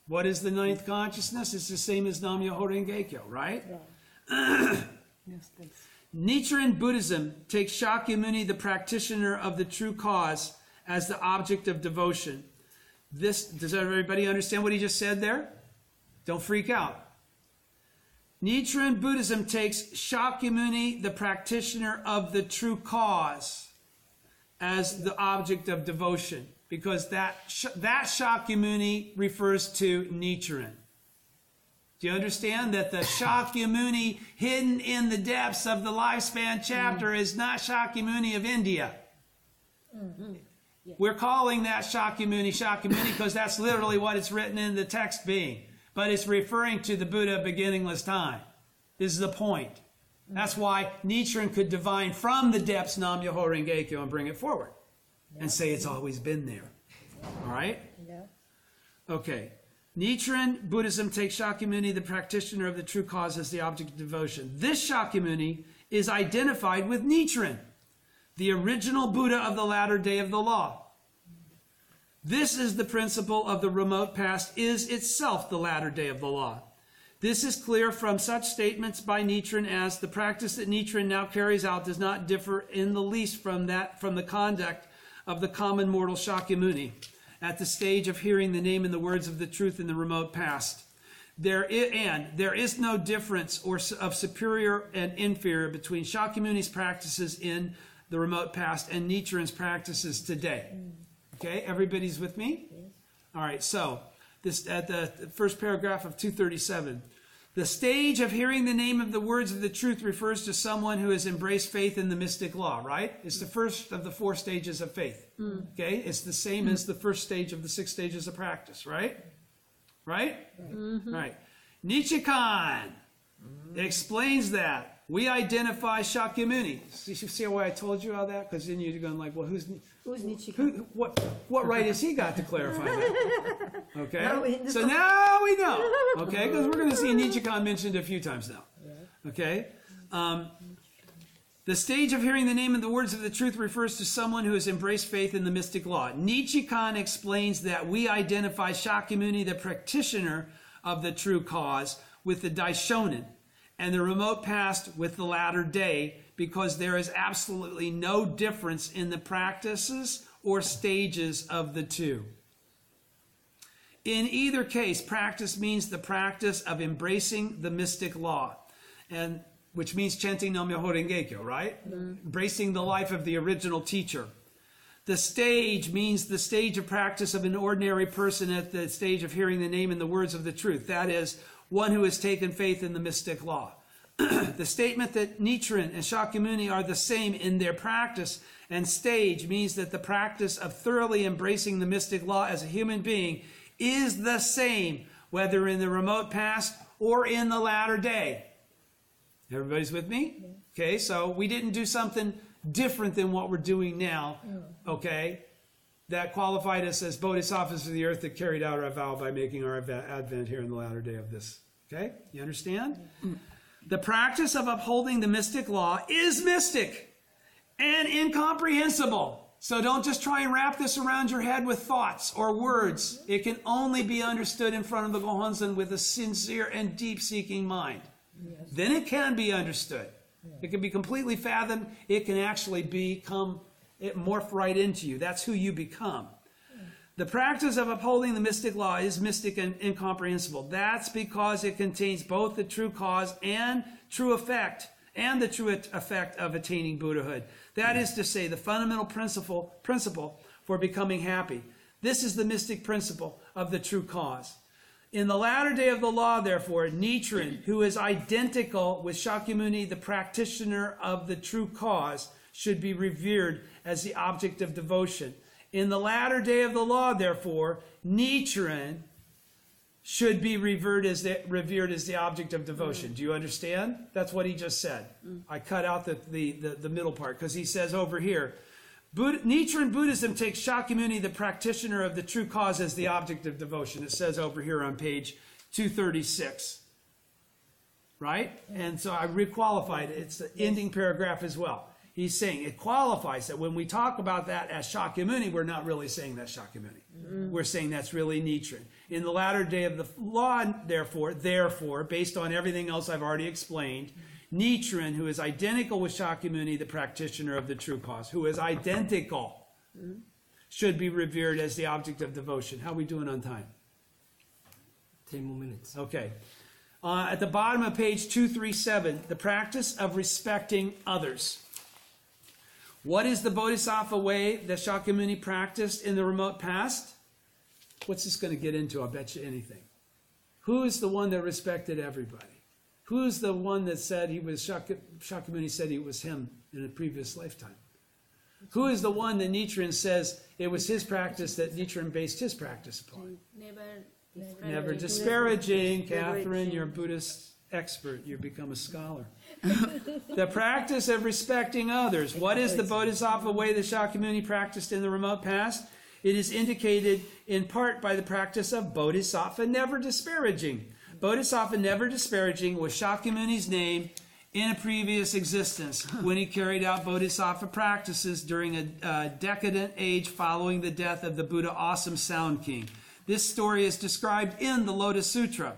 What is the ninth consciousness? It's the same as Nam-myoho Renge-kyo, right? Yes, thanks. Nichiren Buddhism takes Shakyamuni, the practitioner of the true cause, as the object of devotion. Does everybody understand what he just said there? Don't freak out. Nichiren Buddhism takes Shakyamuni, the practitioner of the true cause, as the object of devotion, because that Shakyamuni refers to Nichiren. Do you understand that the Shakyamuni hidden in the depths of the lifespan chapter is not Shakyamuni of India? Yeah. We're calling that Shakyamuni because that's literally what it's written in the text being. But it's referring to the Buddha of beginningless time. This is the point. That's why Nichiren could divine from the depths Nam-myoho Renge-kyo and bring it forward. And say it's always been there. All right? Yeah. Okay. Nichiren Buddhism takes Shakyamuni, the practitioner of the true cause, as the object of devotion. This Shakyamuni is identified with Nichiren, the original Buddha of the latter day of the law. This is the principle of the remote past, is itself the latter day of the law. This is clear from such statements by Nichiren as the practice that Nichiren now carries out does not differ in the least from the conduct of the common mortal Shakyamuni at the stage of hearing the name and the words of the truth in the remote past. There is no difference of superior and inferior between Shakyamuni's practices in the remote past and Nichiren's practices today. Okay, everybody's with me? All right, so this at the first paragraph of 237. The stage of hearing the name of the words of the truth refers to someone who has embraced faith in the mystic law, right? It's the first of the 4 stages of faith. Okay, it's the same as the first stage of the 6 stages of practice, right? Right? Right. Nichikan explains that. We identify Shakyamuni. You see why I told you all that? Because then you're going like, well, who's Nichikan? what right has he got to clarify that? Okay? Now So now we know. Okay? Because we're going to see Nichikan mentioned a few times now. Okay? The stage of hearing the name and the words of the truth refers to someone who has embraced faith in the mystic law. Nichikan explains that we identify Shakyamuni, the practitioner of the true cause, with the Daishonin, and the remote past with the latter day, because there is absolutely no difference in the practices or stages of the two. In either case, practice means the practice of embracing the mystic law, and which means chanting Nam-myoho Renge-kyo, right? Embracing the life of the original teacher. The stage means the stage of practice of an ordinary person at the stage of hearing the name and the words of the truth. That is, one who has taken faith in the mystic law. The statement that Nichiren and Shakyamuni are the same in their practice and stage means that the practice of thoroughly embracing the mystic law as a human being is the same, whether in the remote past or in the latter day. Everybody's with me? Okay, so we didn't do something different than what we're doing now, okay, that qualified us as bodhisattvas of the earth that carried out our vow by making our advent here in the latter day of this. Okay, you understand? The practice of upholding the mystic law is mystic and incomprehensible. So don't just try and wrap this around your head with thoughts or words. It can only be understood in front of the Gohonzon with a sincere and deep-seeking mind. Then it can be understood. It can be completely fathomed. It can actually morph right into you. That's who you become. The practice of upholding the mystic law is mystic and incomprehensible. That's because it contains both the true cause and true effect, and the true effect of attaining Buddhahood. That is to say, the fundamental principle for becoming happy. This is the mystic principle of the true cause. In the latter day of the law, therefore, Nichiren, who is identical with Shakyamuni, the practitioner of the true cause, should be revered as the object of devotion. In the latter day of the law, therefore, Nichiren should be revered as the object of devotion. Do you understand? That's what he just said. I cut out the middle part because he says over here, Nichiren Buddhism takes Shakyamuni, the practitioner of the true cause, as the object of devotion. It says over here on page 236. Right? And so I requalified it. It's the ending paragraph as well. He's saying it qualifies that when we talk about that as Shakyamuni, we're not really saying that's Shakyamuni. We're saying that's really Nichiren. In the latter day of the law, therefore, based on everything else I've already explained, Nichiren, who is identical with Shakyamuni, the practitioner of the true cause, who is identical, should be revered as the object of devotion. How are we doing on time? 10 more minutes. Okay. At the bottom of page 237, the practice of respecting others. What is the Bodhisattva way that Shakyamuni practiced in the remote past? What's this going to get into? I'll bet you anything. Who is the one that respected everybody? Who is the one that said he was, Shakyamuni said he was him in a previous lifetime? Who is the one that Nichiren says it was his practice that Nichiren based his practice upon? Never disparaging. Catherine, you're a Buddhist expert. You become a scholar. The practice of respecting others. What is the Bodhisattva way that Shakyamuni practiced in the remote past? It is indicated in part by the practice of Bodhisattva never disparaging. Bodhisattva never disparaging was Shakyamuni's name in a previous existence when he carried out Bodhisattva practices during a decadent age following the death of the Buddha Awesome Sound King. This story is described in the Lotus Sutra.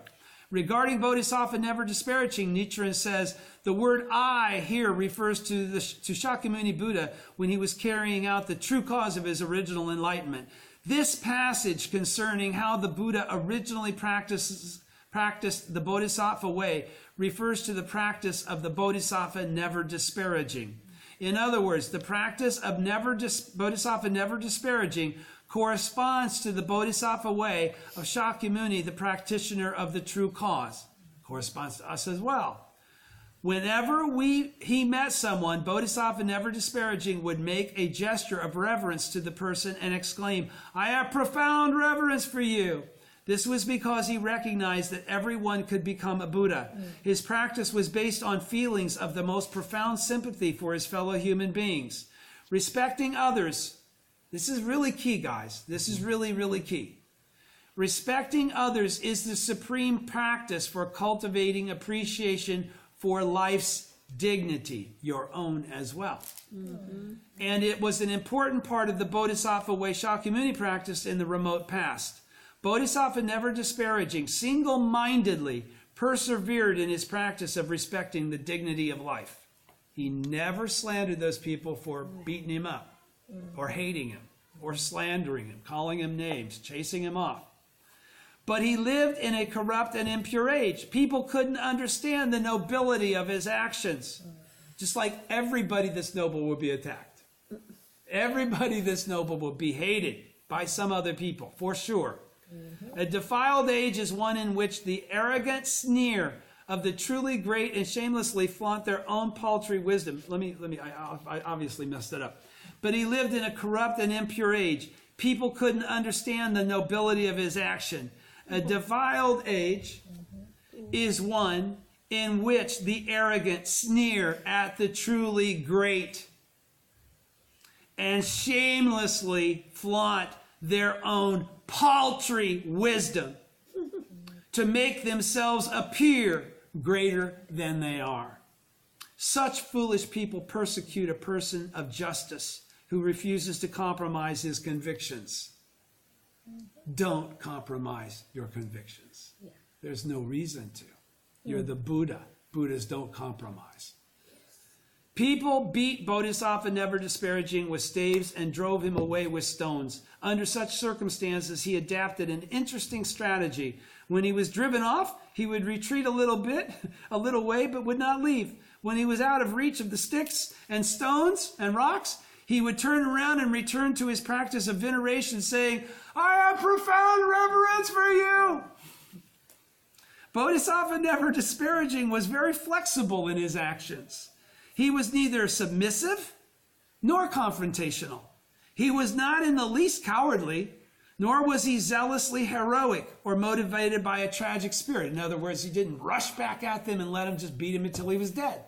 Regarding Bodhisattva never disparaging, Nichiren says, the word I here refers to Shakyamuni Buddha when he was carrying out the true cause of his original enlightenment. This passage concerning how the Buddha originally practiced the Bodhisattva way refers to the practice of the Bodhisattva never disparaging. In other words, the practice of Bodhisattva never disparaging corresponds to the Bodhisattva way of Shakyamuni, the practitioner of the true cause. Corresponds to us as well. Whenever he met someone, Bodhisattva never disparaging would make a gesture of reverence to the person and exclaim, I have profound reverence for you. This was because he recognized that everyone could become a Buddha. His practice was based on feelings of the most profound sympathy for his fellow human beings. Respecting others. This is really key, guys. This is really, really key. Respecting others is the supreme practice for cultivating appreciation for life's dignity, your own as well. And it was an important part of the Bodhisattva way Shakyamuni practiced in the remote past. Bodhisattva never disparaging, single-mindedly persevered in his practice of respecting the dignity of life. He never slandered those people for beating him up, or hating him, or slandering him, calling him names, chasing him off. But he lived in a corrupt and impure age. People couldn't understand the nobility of his actions. Just like everybody that's noble would be attacked. Everybody that's noble would be hated by some other people, for sure. A defiled age is one in which the arrogant sneer of the truly great and shamelessly flaunt their own paltry wisdom. I obviously messed that up. But he lived in a corrupt and impure age. People couldn't understand the nobility of his action. A defiled age is one in which the arrogant sneer at the truly great and shamelessly flaunt their own paltry wisdom to make themselves appear greater than they are. Such foolish people persecute a person of justice who refuses to compromise his convictions. Don't compromise your convictions. There's no reason to. You're the Buddha. Buddhas don't compromise. People beat Bodhisattva never disparaging with staves and drove him away with stones. Under such circumstances, he adapted an interesting strategy. When he was driven off, he would retreat a little way, but would not leave. When he was out of reach of the sticks and stones and rocks, he would turn around and return to his practice of veneration, saying, I have profound reverence for you. Bodhisattva never disparaging was very flexible in his actions. He was neither submissive nor confrontational. He was not in the least cowardly, nor was he zealously heroic or motivated by a tragic spirit. In other words, he didn't rush back at them and let them just beat him until he was dead.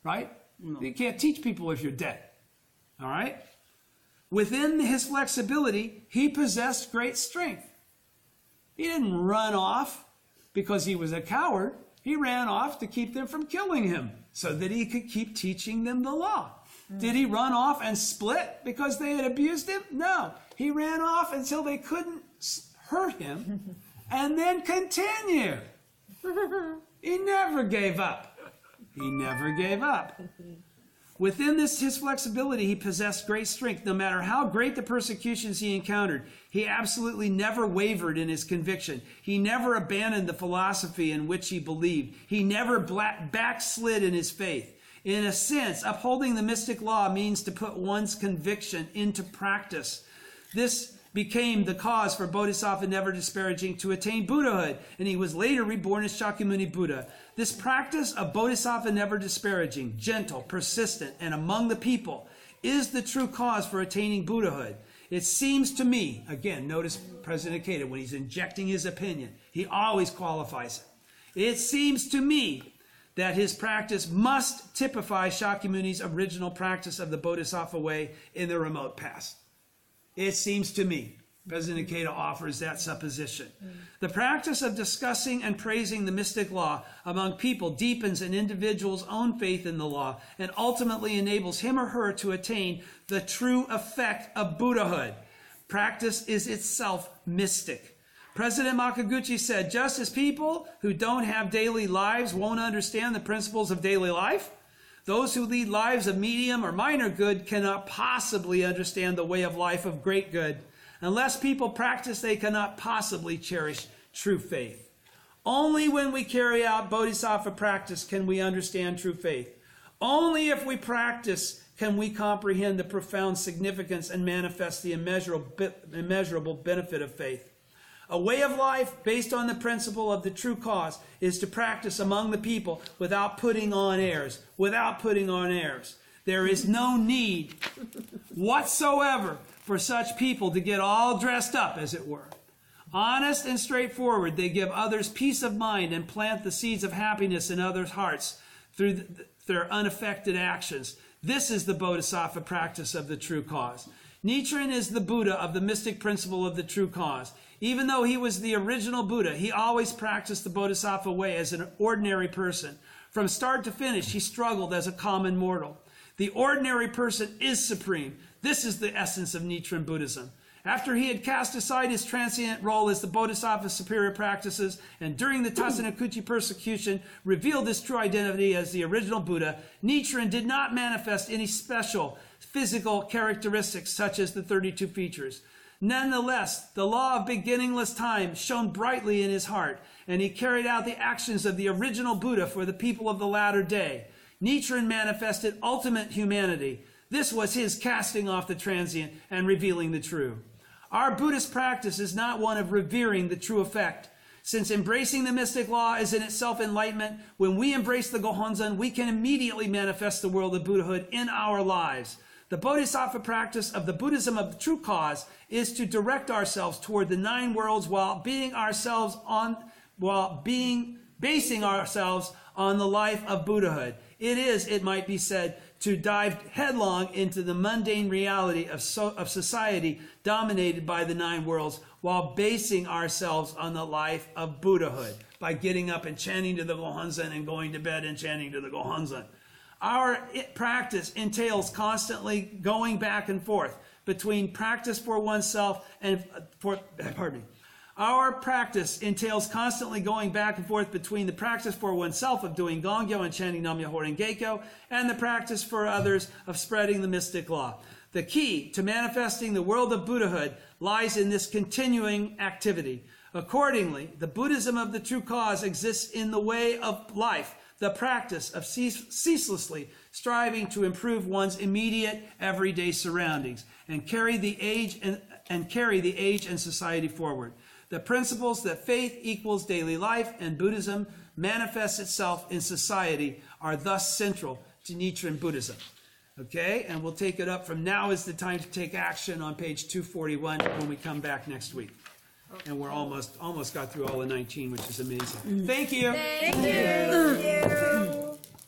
Right? No. You can't teach people if you're dead. All right? Within his flexibility, he possessed great strength. He didn't run off because he was a coward. He ran off to keep them from killing him so that he could keep teaching them the law. Did he run off and split because they had abused him? No. He ran off until they couldn't hurt him and then continue. He never gave up. He never gave up. Within his flexibility, he possessed great strength. No matter how great the persecutions he encountered, he absolutely never wavered in his conviction. He never abandoned the philosophy in which he believed. He never backslid in his faith. In a sense, upholding the mystic law means to put one's conviction into practice. This became the cause for Bodhisattva never disparaging to attain Buddhahood, and he was later reborn as Shakyamuni Buddha. This practice of Bodhisattva never disparaging, gentle, persistent, and among the people, is the true cause for attaining Buddhahood. It seems to me, again, notice President Ikeda, when he's injecting his opinion, he always qualifies it. It seems to me that his practice must typify Shakyamuni's original practice of the Bodhisattva way in the remote past. It seems to me. President Ikeda offers that supposition. The practice of discussing and praising the mystic law among people deepens an individual's own faith in the law and ultimately enables him or her to attain the true effect of Buddhahood. Practice is itself mystic. President Makaguchi said, just as people who don't have daily lives won't understand the principles of daily life, those who lead lives of medium or minor good cannot possibly understand the way of life of great good. Unless people practice, they cannot possibly cherish true faith. Only when we carry out Bodhisattva practice can we understand true faith. Only if we practice can we comprehend the profound significance and manifest the immeasurable benefit of faith. A way of life based on the principle of the true cause is to practice among the people without putting on airs. Without putting on airs. There is no need whatsoever for such people to get all dressed up, as it were. Honest and straightforward, they give others peace of mind and plant the seeds of happiness in others' hearts through their unaffected actions. This is the Bodhisattva practice of the true cause. Nichiren is the Buddha of the mystic principle of the true cause. Even though he was the original Buddha, he always practiced the Bodhisattva way as an ordinary person. From start to finish, he struggled as a common mortal. The ordinary person is supreme. This is the essence of Nichiren Buddhism. After he had cast aside his transient role as the Bodhisattva's superior practices, and during the Tasanakuchi persecution revealed his true identity as the original Buddha, Nichiren did not manifest any special physical characteristics such as the 32 features. Nonetheless, the law of beginningless time shone brightly in his heart, and he carried out the actions of the original Buddha for the people of the latter day. Nichiren manifested ultimate humanity. This was his casting off the transient and revealing the true. Our Buddhist practice is not one of revering the true effect. Since embracing the mystic law is in itself enlightenment, when we embrace the Gohonzon, we can immediately manifest the world of Buddhahood in our lives. The Bodhisattva practice of the Buddhism of the true cause is to direct ourselves toward the 9 worlds while basing ourselves on the life of Buddhahood. It is, it might be said, to dive headlong into the mundane reality of society dominated by the 9 worlds while basing ourselves on the life of Buddhahood by getting up and chanting to the Gohonzon and going to bed and chanting to the Gohonzon. Our practice entails constantly going back and forth between practice for oneself and Our practice entails constantly going back and forth between the practice for oneself of doing Gongyo and chanting Nam-myoho Renge-kyo and the practice for others of spreading the mystic law. The key to manifesting the world of Buddhahood lies in this continuing activity. Accordingly, the Buddhism of the true cause exists in the way of life, the practice of ceaselessly striving to improve one's immediate everyday surroundings and carry the age and society forward. The principles that faith equals daily life and Buddhism manifests itself in society are thus central to Nichiren Buddhism. Okay, and we'll take it up from now is the time to take action on page 241 when we come back next week. And we're almost got through all the 19, which is amazing. Thank you. Thank you.